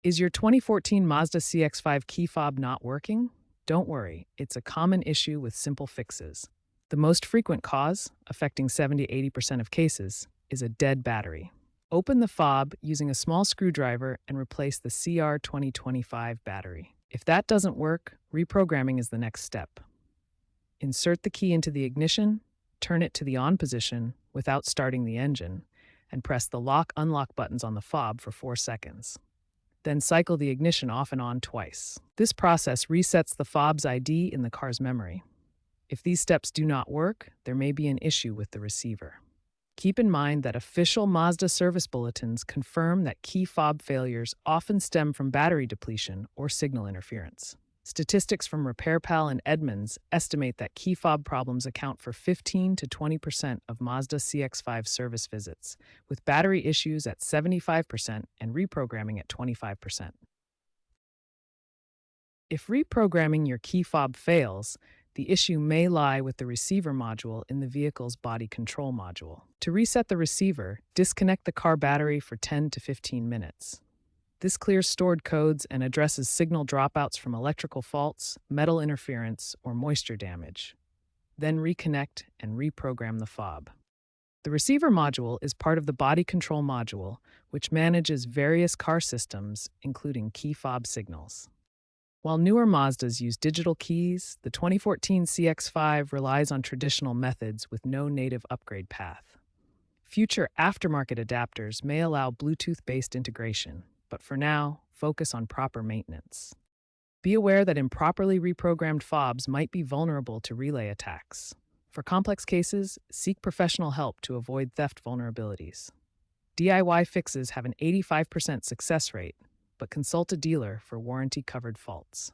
Is your 2014 Mazda CX-5 key fob not working? Don't worry, it's a common issue with simple fixes. The most frequent cause, affecting 70–80% of cases, is a dead battery. Open the fob using a small screwdriver and replace the CR2025 battery. If that doesn't work, reprogramming is the next step. Insert the key into the ignition, turn it to the on position without starting the engine, and press the lock-unlock buttons on the fob for 4 seconds. Then cycle the ignition off and on twice. This process resets the fob's ID in the car's memory. If these steps do not work, there may be an issue with the receiver. Keep in mind that official Mazda service bulletins confirm that key fob failures often stem from battery depletion or signal interference. Statistics from RepairPal and Edmunds estimate that key fob problems account for 15–20% of Mazda CX-5 service visits, with battery issues at 75% and reprogramming at 25%. If reprogramming your key fob fails, the issue may lie with the receiver module in the vehicle's body control module. To reset the receiver, disconnect the car battery for 10 to 15 minutes. This clears stored codes and addresses signal dropouts from electrical faults, metal interference, or moisture damage. Then reconnect and reprogram the fob. The receiver module is part of the body control module, which manages various car systems, including key fob signals. While newer Mazdas use digital keys, the 2014 CX-5 relies on traditional methods with no native upgrade path. Future aftermarket adapters may allow Bluetooth-based integration, but for now, focus on proper maintenance. Be aware that improperly reprogrammed fobs might be vulnerable to relay attacks. For complex cases, seek professional help to avoid theft vulnerabilities. DIY fixes have an 85% success rate, but consult a dealer for warranty-covered faults.